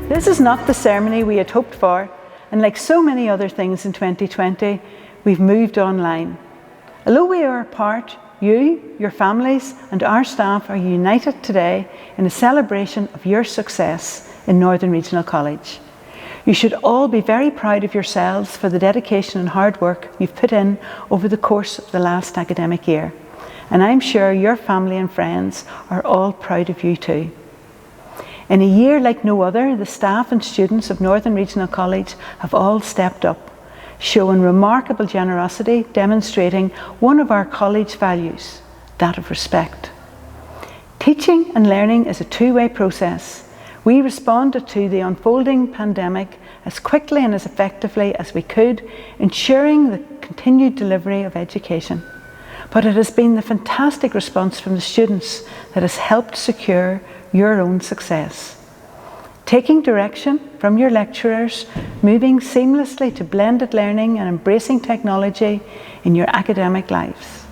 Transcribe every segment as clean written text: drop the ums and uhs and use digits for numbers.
This is not the ceremony we had hoped for, and like so many other things in 2020, we've moved online. Although we are apart, you, your families, and our staff are united today in a celebration of your success in Northern Regional College. You should all be very proud of yourselves for the dedication and hard work you've put in over the course of the last academic year. And I'm sure your family and friends are all proud of you too. In a year like no other, the staff and students of Northern Regional College have all stepped up, showing remarkable generosity, demonstrating one of our college values, that of respect. Teaching and learning is a two-way process. We responded to the unfolding pandemic as quickly and as effectively as we could, ensuring the continued delivery of education. But it has been the fantastic response from the students that has helped secure your own success. Taking direction from your lecturers, moving seamlessly to blended learning and embracing technology in your academic lives.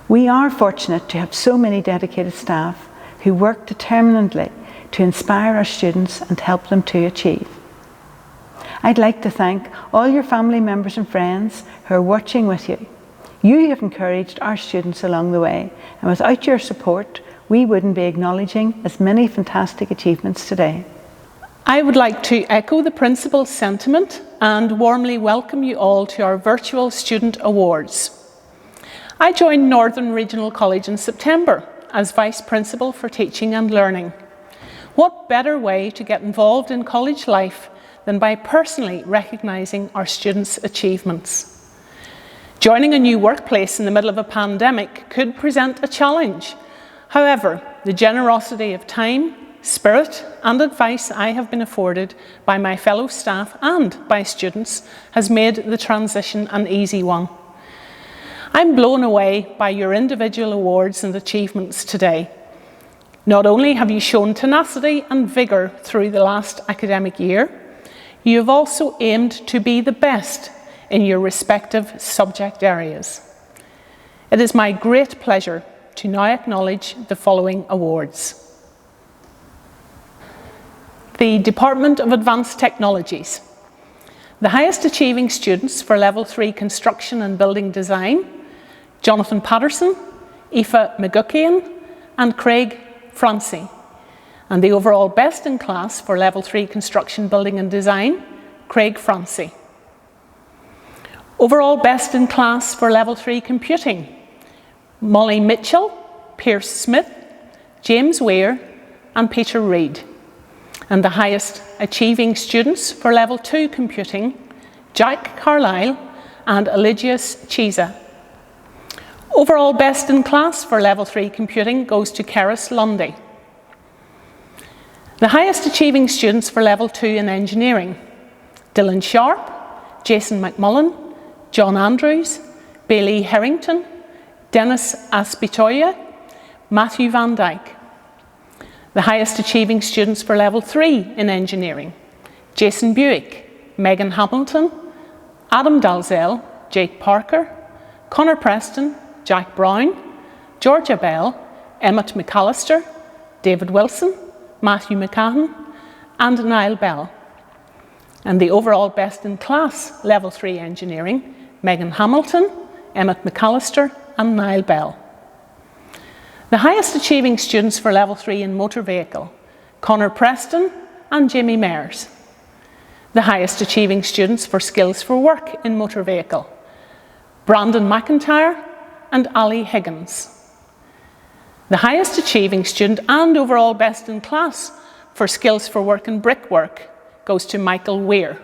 We are fortunate to have so many dedicated staff who work determinedly to inspire our students and help them to achieve. I'd like to thank all your family members and friends who are watching with you. You have encouraged our students along the way, and without your support, we wouldn't be acknowledging as many fantastic achievements today. I would like to echo the principal's sentiment and warmly welcome you all to our virtual Student Awards. I joined Northern Regional College in September as Vice Principal for Teaching and Learning. What better way to get involved in college life than by personally recognising our students' achievements? Joining a new workplace in the middle of a pandemic could present a challenge. However, the generosity of time, spirit and advice I have been afforded by my fellow staff and by students has made the transition an easy one. I'm blown away by your individual awards and achievements today. Not only have you shown tenacity and vigour through the last academic year, you have also aimed to be the best in your respective subject areas. It is my great pleasure to now acknowledge the following awards. The Department of Advanced Technologies. The highest achieving students for Level 3 Construction and Building Design, Jonathan Patterson, Aoife McGuckian and Craig Francie. And the overall best in class for Level 3 Construction, Building and Design, Craig Francie. Overall best in class for Level 3 Computing, Molly Mitchell, Pierce Smith, James Weir and Peter Reid. And the highest achieving students for Level 2 Computing, Jack Carlisle and Eligius Chisa. Overall best in class for Level 3 Computing goes to Keris Lundy. The highest achieving students for Level 2 in Engineering, Dylan Sharp, Jason McMullen, John Andrews, Bailey Harrington, Dennis Aspitoya, Matthew Van Dyke. The highest achieving students for Level 3 in Engineering, Jason Buick, Megan Hamilton, Adam Dalzell, Jake Parker, Connor Preston, Jack Brown, Georgia Bell, Emmett McAllister, David Wilson, Matthew McCahan and Niall Bell. And the overall best in class Level 3 Engineering, Megan Hamilton, Emmett McAllister and Niall Bell. The highest achieving students for Level 3 in Motor Vehicle, Connor Preston and Jamie Mayers. The highest achieving students for Skills for Work in Motor Vehicle, Brandon McIntyre and Ali Higgins. The highest achieving student and overall best in class for Skills for Work in Brickwork goes to Michael Weir.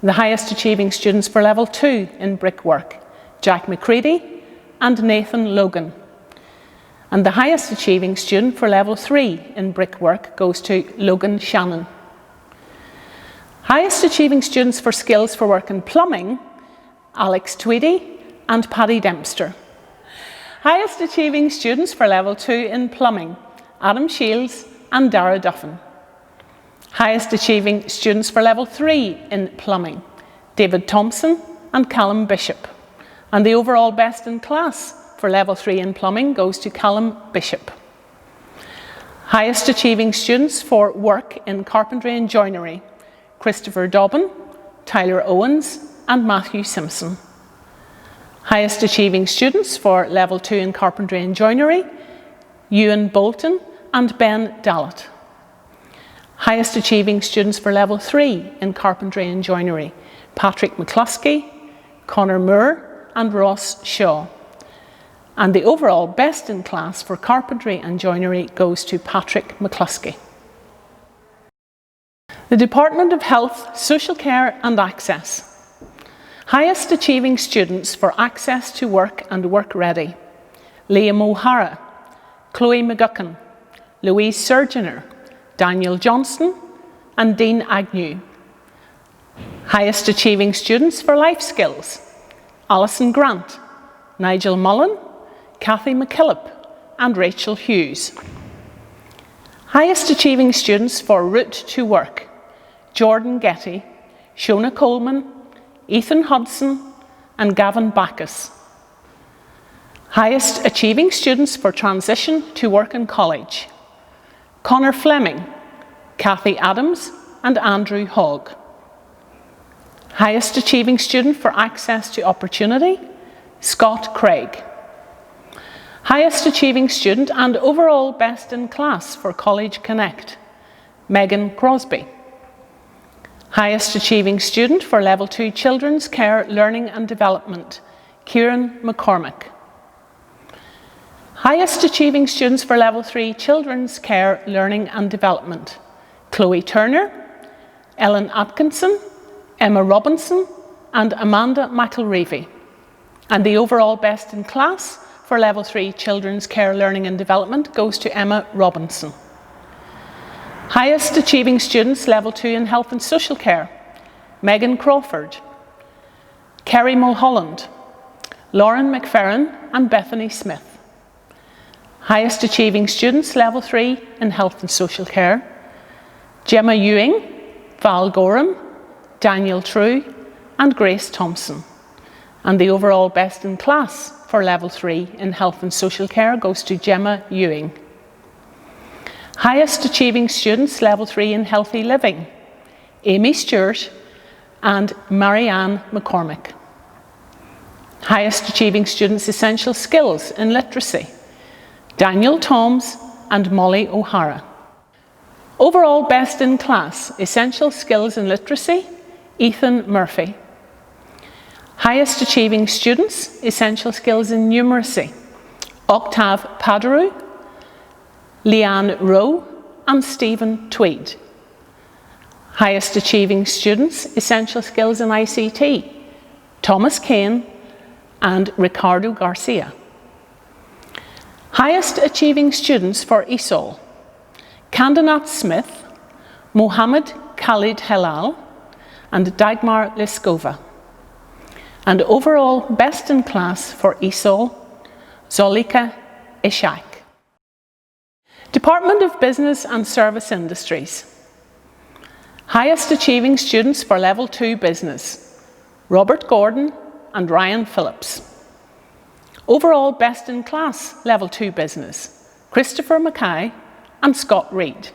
The highest achieving students for Level 2 in Brickwork, Jack McCready and Nathan Logan. And the highest achieving student for Level 3 in Brickwork goes to Logan Shannon. Highest achieving students for Skills for Work in Plumbing, Alex Tweedy and Paddy Dempster. Highest achieving students for Level 2 in Plumbing, Adam Shields and Dara Duffin. Highest achieving students for Level 3 in Plumbing, David Thompson and Callum Bishop. And the overall best in class for Level 3 in Plumbing goes to Callum Bishop. Highest achieving students for work in carpentry and joinery, Christopher Dobbin, Tyler Owens and Matthew Simpson. Highest achieving students for Level 2 in carpentry and joinery, Ewan Bolton and Ben Dallett. Highest achieving students for Level 3 in carpentry and joinery, Patrick McCluskey, Connor Moore and Ross Shaw. And the overall best in class for carpentry and joinery goes to Patrick McCluskey. The Department of Health, Social Care and Access. Highest achieving students for access to work and work ready, Liam O'Hara, Chloe McGuckin, Louise Surgener, Daniel Johnston and Dean Agnew. Highest achieving students for life skills, Alison Grant, Nigel Mullen, Kathy McKillop and Rachel Hughes. Highest achieving students for Route to Work, Jordan Getty, Shona Coleman, Ethan Hudson and Gavin Bacchus. Highest achieving students for transition to work in college, Connor Fleming, Kathy Adams and Andrew Hogg. Highest achieving student for access to opportunity, Scott Craig. Highest achieving student and overall best in class for College Connect, Megan Crosby. Highest achieving student for Level 2 Children's Care, Learning and Development, Kieran McCormick. Highest achieving students for Level 3 Children's Care, Learning and Development, Chloe Turner, Ellen Atkinson, Emma Robinson and Amanda McElreavy. And the overall best in class for Level 3 Children's Care, Learning and Development goes to Emma Robinson. Highest achieving students Level 2 in Health and Social Care, Megan Crawford, Kerry Mulholland, Lauren McFerrin and Bethany Smith. Highest achieving students Level 3 in Health and Social Care, Gemma Ewing, Val Gorham, Daniel True and Grace Thompson. And the overall best in class for Level 3 in Health and Social Care goes to Gemma Ewing. Highest achieving students Level 3 in Healthy Living, Amy Stewart and Marianne McCormick. Highest achieving students Essential Skills in Literacy, Daniel Toms and Molly O'Hara. Overall best in class, Essential Skills in Literacy, Ethan Murphy. Highest achieving students, Essential Skills in Numeracy, Octave Padaru, Leanne Rowe and Stephen Tweed. Highest achieving students, Essential Skills in ICT, Thomas Kane and Ricardo Garcia. Highest achieving students for ESOL, Kandanat Smith, Mohammed Khalid Helal and Dagmar Liskova. And overall best in class for ESOL, Zolika Ishak. Department of Business and Service Industries. Highest achieving students for Level 2 Business, Robert Gordon and Ryan Phillips. Overall best in class Level 2 Business, Christopher Mackay and Scott Reed.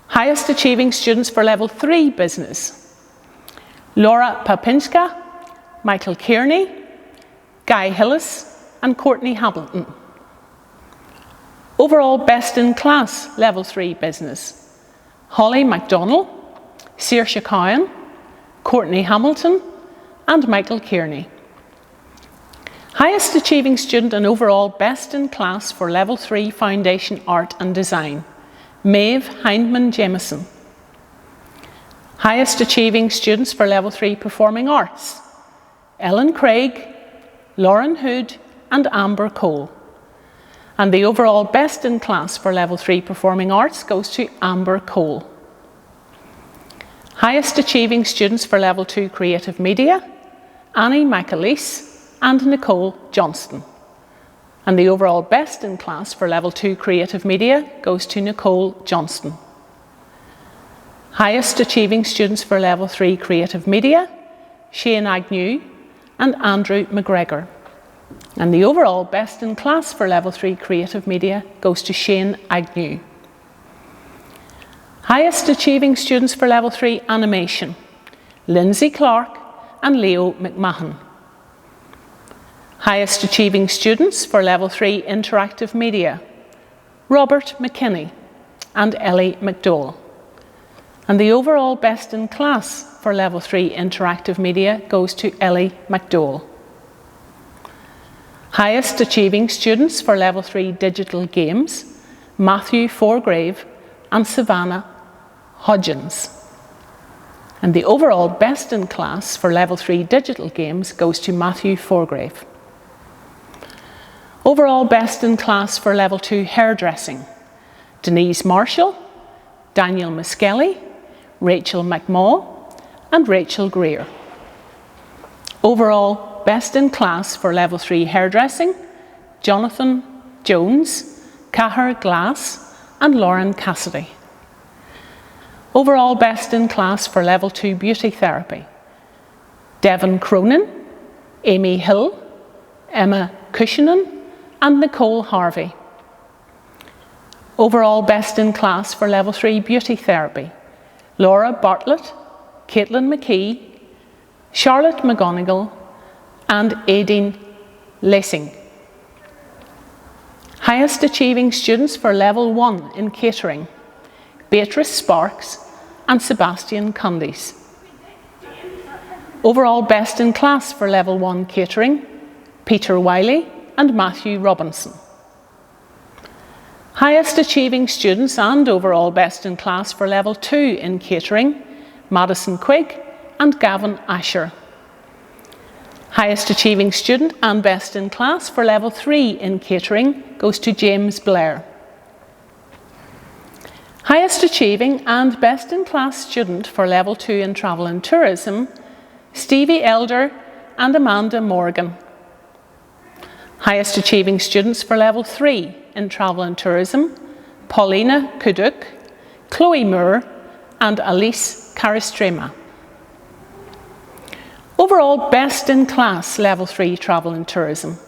Highest achieving students for Level 3 Business, Laura Papinska, Michael Kearney, Guy Hillis and Courtney Hamilton. Overall best in class Level 3 Business, Holly MacDonald, Saoirse Cowan, Courtney Hamilton and Michael Kearney. Highest achieving student and overall best in class for Level 3 Foundation Art and Design, Maeve Hindman Jameson. Highest achieving students for Level 3 Performing Arts, Ellen Craig, Lauren Hood and Amber Cole. And the overall best in class for Level 3 Performing Arts goes to Amber Cole. Highest achieving students for Level 2 Creative Media, Annie McAleese and Nicole Johnston. And the overall best in class for Level 2 Creative Media goes to Nicole Johnston. Highest achieving students for Level 3 Creative Media, Shane Agnew and Andrew McGregor. And the overall Best in Class for Level 3 Creative Media goes to Shane Agnew. Highest Achieving Students for Level 3 Animation, Lindsay Clark and Leo McMahon. Highest Achieving Students for Level 3 Interactive Media, Robert McKinney and Ellie McDowell. And the overall Best in Class for Level 3 Interactive Media goes to Ellie McDowell. Highest Achieving Students for Level 3 Digital Games, Matthew Forgrave and Savannah Hodgins. And the overall Best in Class for Level 3 Digital Games goes to Matthew Forgrave. Overall Best in Class for Level 2 Hairdressing, Denise Marshall, Daniel Miskelly, Rachel McMaw and Rachel Greer. Overall Best in Class for Level 3 Hairdressing, Jonathan Jones, Cahir Glass and Lauren Cassidy. Overall Best in Class for Level 2 Beauty Therapy, Devon Cronin, Amy Hill, Emma Cushionen and Nicole Harvey. Overall Best in Class for Level 3 Beauty Therapy, Laura Bartlett, Caitlin McKee, Charlotte McGonigal and Aideen Lacing. Highest Achieving Students for Level 1 in Catering, Beatrice Sparks and Sebastian Cundies. Overall Best in Class for Level 1 Catering, Peter Wiley and Matthew Robinson. Highest Achieving Students and overall Best in Class for Level 2 in Catering, Madison Quigg and Gavin Asher. Highest Achieving Student and Best in Class for Level 3 in Catering goes to James Blair. Highest Achieving and Best in Class Student for Level 2 in Travel and Tourism, Stevie Elder and Amanda Morgan. Highest Achieving Students for Level 3 in Travel and Tourism, Paulina Kuduk, Chloe Moore and Alice Caristrema. Overall Best in Class Level 3 Travel and Tourism,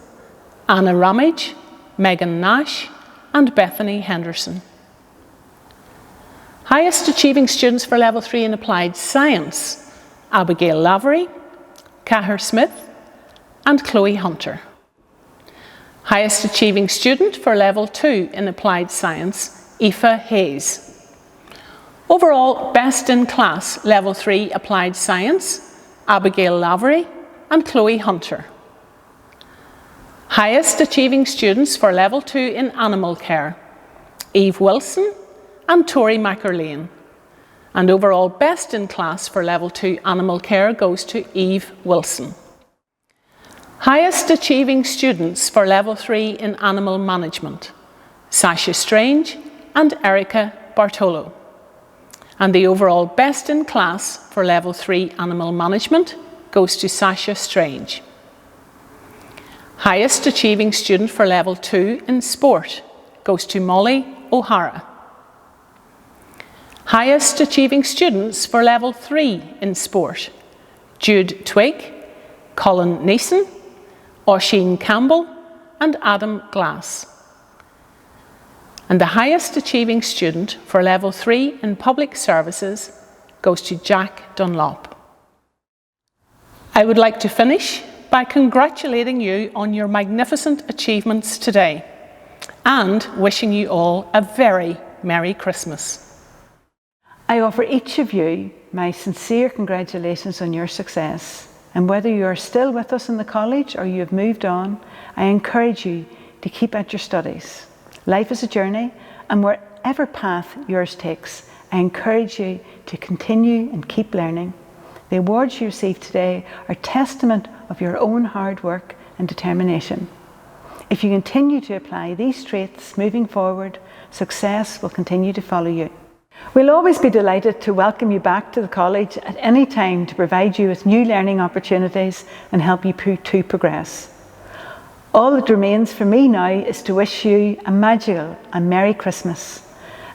Anna Ramage, Megan Nash and Bethany Henderson. Highest Achieving Students for Level 3 in Applied Science, Abigail Lavery, Cahir Smith and Chloe Hunter. Highest Achieving Student for Level 2 in Applied Science, Aoife Hayes. Overall Best in Class Level 3 Applied Science, Abigail Lavery and Chloe Hunter. Highest Achieving Students for Level 2 in Animal Care, Eve Wilson and Tori McErlane. And overall Best in Class for Level 2 Animal Care goes to Eve Wilson. Highest Achieving Students for Level 3 in Animal Management, Sasha Strange and Erica Bartolo. And the overall Best in Class for Level 3 Animal Management goes to Sasha Strange. Highest Achieving Student for Level 2 in Sport goes to Molly O'Hara. Highest Achieving Students for Level 3 in Sport, Jude Twig, Colin Neeson, Oisin Campbell and Adam Glass. And the highest achieving student for Level 3 in Public Services goes to Jack Dunlop. I would like to finish by congratulating you on your magnificent achievements today and wishing you all a very Merry Christmas. I offer each of you my sincere congratulations on your success. And whether you are still with us in the college or you have moved on, I encourage you to keep at your studies. Life is a journey, and wherever path yours takes, I encourage you to continue and keep learning. The awards you receive today are testament of your own hard work and determination. If you continue to apply these traits moving forward, success will continue to follow you. We'll always be delighted to welcome you back to the college at any time to provide you with new learning opportunities and help you to progress. All that remains for me now is to wish you a magical and Merry Christmas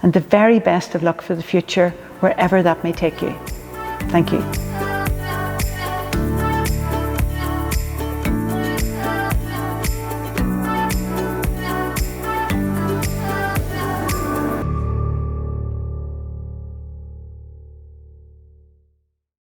and the very best of luck for the future, wherever that may take you. Thank you.